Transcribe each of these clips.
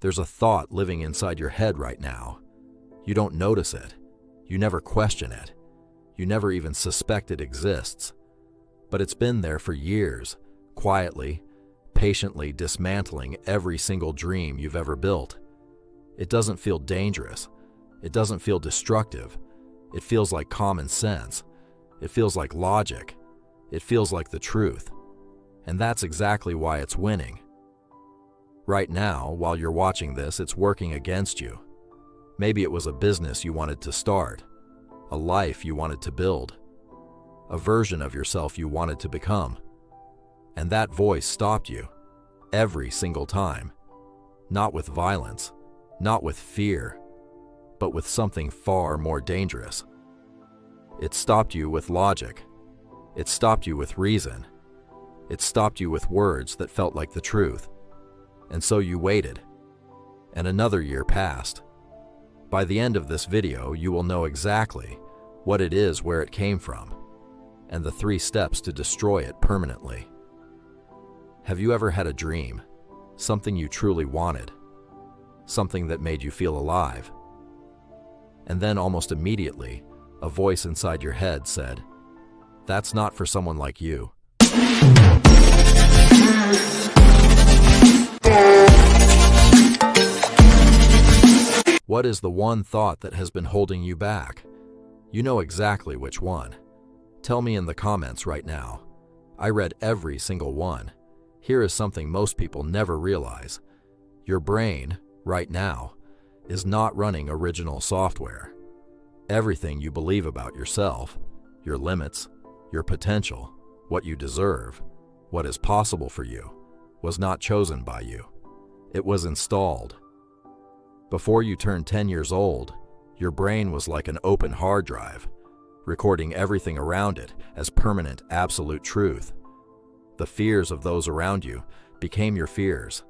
There's a thought living inside your head right now. You don't notice it. You never question it. You never even suspect it exists. But it's been there for years, quietly, patiently dismantling every single dream you've ever built. It doesn't feel dangerous. It doesn't feel destructive. It feels like common sense. It feels like logic. It feels like the truth. And that's exactly why it's winning. Right now, while you're watching this, it's working against you. Maybe it was a business you wanted to start, a life you wanted to build, a version of yourself you wanted to become. And that voice stopped you every single time. Not with violence, not with fear, but with something far more dangerous. It stopped you with logic. It stopped you with reason. It stopped you with words that felt like the truth. And so you waited. And another year passed. By the end of this video, you will know exactly what it is, where it came from, and the 3 steps to destroy it permanently. Have you ever had a dream? Something you truly wanted? Something that made you feel alive? And then almost immediately, a voice inside your head said, "That's not for someone like you." What is the one thought that has been holding you back? You know exactly which one. Tell me in the comments right now. I read every single one. Here is something most people never realize. Your brain, right now, is not running original software. Everything you believe about yourself, your limits, your potential, what you deserve, what is possible for you, was not chosen by you. It was installed. Before you turned 10 years old, your brain was like an open hard drive, recording everything around it as permanent, absolute truth. The fears of those around you became your fears.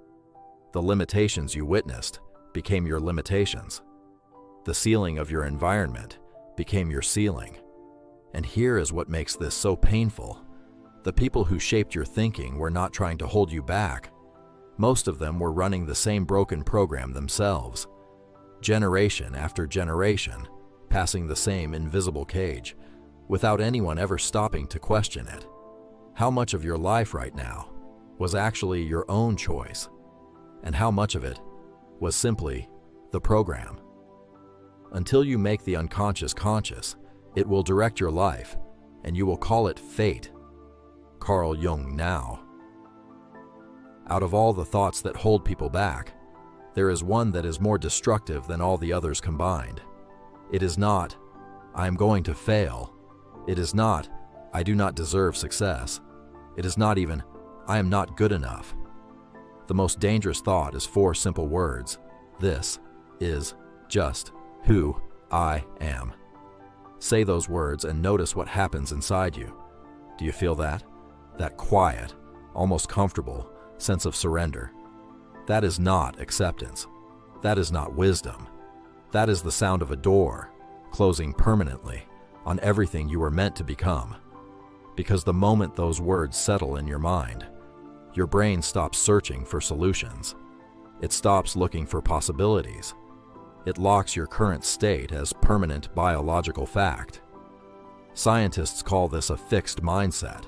The limitations you witnessed became your limitations. The ceiling of your environment became your ceiling. And here is what makes this so painful. The people who shaped your thinking were not trying to hold you back. Most of them were running the same broken program themselves. Generation after generation, passing the same invisible cage, without anyone ever stopping to question it. How much of your life right now was actually your own choice? And how much of it was simply the program? Until you make the unconscious conscious, it will direct your life, and you will call it fate. Carl Jung now. Out of all the thoughts that hold people back, there is one that is more destructive than all the others combined. It is not, "I am going to fail." It is not, "I do not deserve success." It is not even, "I am not good enough." The most dangerous thought is 4 simple words. "This is just who I am." Say those words and notice what happens inside you. Do you feel that? That quiet, almost comfortable sense of surrender. That is not acceptance. That is not wisdom. That is the sound of a door closing permanently on everything you were meant to become. Because the moment those words settle in your mind, your brain stops searching for solutions. It stops looking for possibilities. It locks your current state as permanent biological fact. Scientists call this a fixed mindset.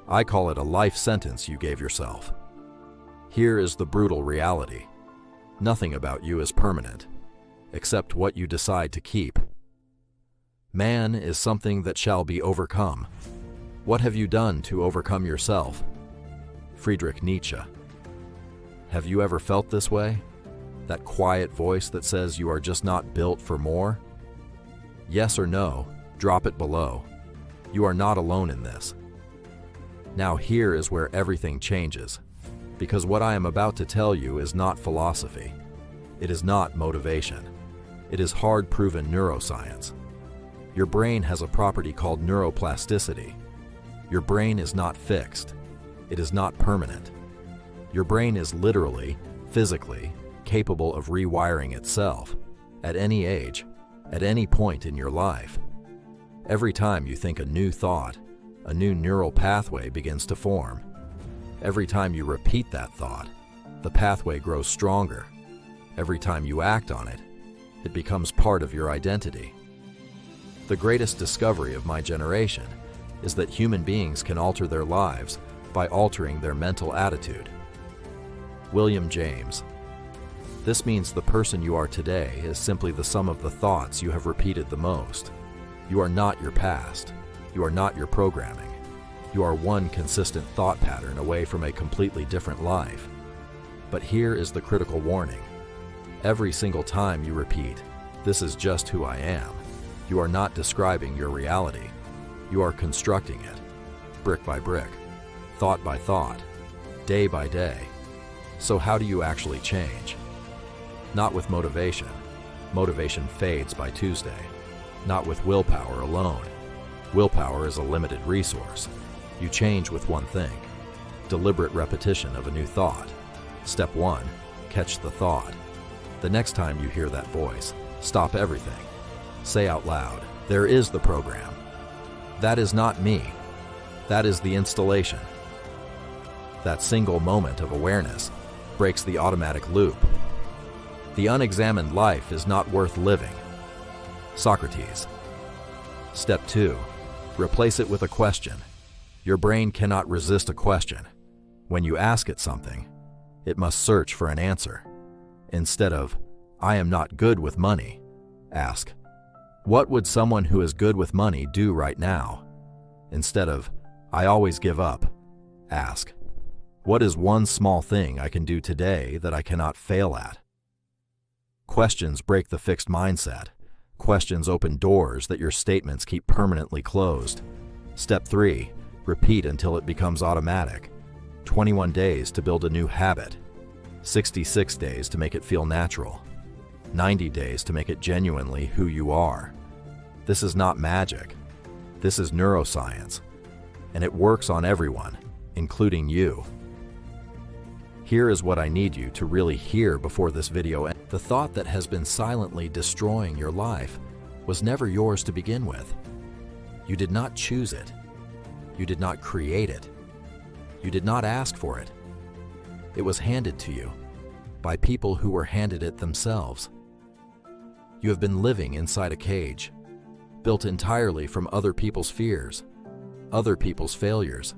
I call it a life sentence you gave yourself. Here is the brutal reality. Nothing about you is permanent, except what you decide to keep. Man is something that shall be overcome. What have you done to overcome yourself? Friedrich Nietzsche. Have you ever felt this way? That quiet voice that says you are just not built for more? Yes or no, drop it below. You are not alone in this. Now here is where everything changes, because what I am about to tell you is not philosophy. It is not motivation. It is hard-proven neuroscience. Your brain has a property called neuroplasticity. Your brain is not fixed. It is not permanent. Your brain is literally, physically, capable of rewiring itself at any age, at any point in your life. Every time you think a new thought, a new neural pathway begins to form. Every time you repeat that thought, the pathway grows stronger, Every time you act on it, it becomes part of your identity. The greatest discovery of my generation is that human beings can alter their lives by altering their mental attitude. William James. This means the person you are today is simply the sum of the thoughts you have repeated the most. You are not your past. You are not your programming. You are one consistent thought pattern away from a completely different life. But here is the critical warning. Every single time you repeat, "This is just who I am," you are not describing your reality. You are constructing it, brick by brick, thought by thought, day by day. So how do you actually change? Not with motivation. Motivation fades by Tuesday. Not with willpower alone. Willpower is a limited resource. You change with one thing: deliberate repetition of a new thought. Step 1, catch the thought. The next time you hear that voice, stop everything. Say out loud, "There is the program. That is not me. That is the installation." That single moment of awareness breaks the automatic loop. The unexamined life is not worth living. Socrates. Step 2, replace it with a question. Your brain cannot resist a question. When you ask it something, it must search for an answer. Instead of, "I am not good with money," ask, "What would someone who is good with money do right now?" Instead of, "I always give up," ask, "What is one small thing I can do today that I cannot fail at?" Questions break the fixed mindset. Questions open doors that your statements keep permanently closed. Step 3, repeat until it becomes automatic. 21 days to build a new habit. 66 days to make it feel natural. 90 days to make it genuinely who you are. This is not magic. This is neuroscience. And it works on everyone, including you. Here is what I need you to really hear before this video ends. The thought that has been silently destroying your life was never yours to begin with. You did not choose it. You did not create it. You did not ask for it. It was handed to you by people who were handed it themselves. You have been living inside a cage, built entirely from other people's fears, other people's failures,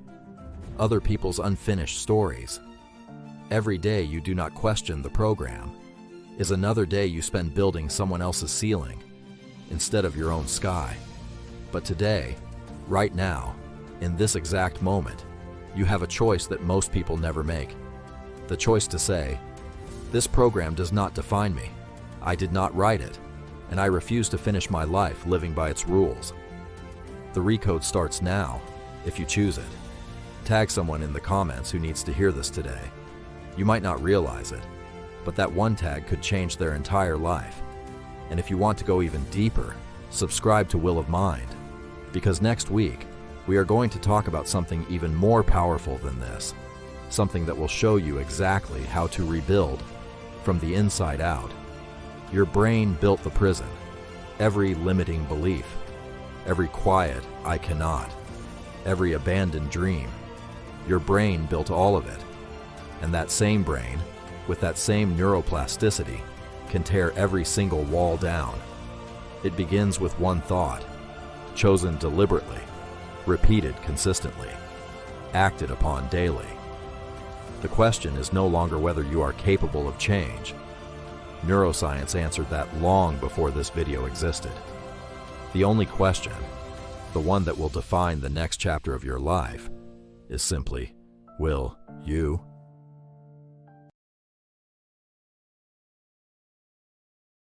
other people's unfinished stories. Every day you do not question the program is another day you spend building someone else's ceiling instead of your own sky. But today, right now, in this exact moment, you have a choice that most people never make. The choice to say, "This program does not define me. I did not write it, and I refuse to finish my life living by its rules." The recode starts now, if you choose it. Tag someone in the comments who needs to hear this today. You might not realize it, but that one tag could change their entire life. And if you want to go even deeper, subscribe to Will of Mind, because next week, we are going to talk about something even more powerful than this. Something that will show you exactly how to rebuild from the inside out. Your brain built the prison. Every limiting belief, every quiet "I cannot," every abandoned dream. Your brain built all of it. And that same brain, with that same neuroplasticity, can tear every single wall down. It begins with one thought, chosen deliberately, repeated consistently, acted upon daily. The question is no longer whether you are capable of change. Neuroscience answered that long before this video existed. The only question, the one that will define the next chapter of your life, is simply, will you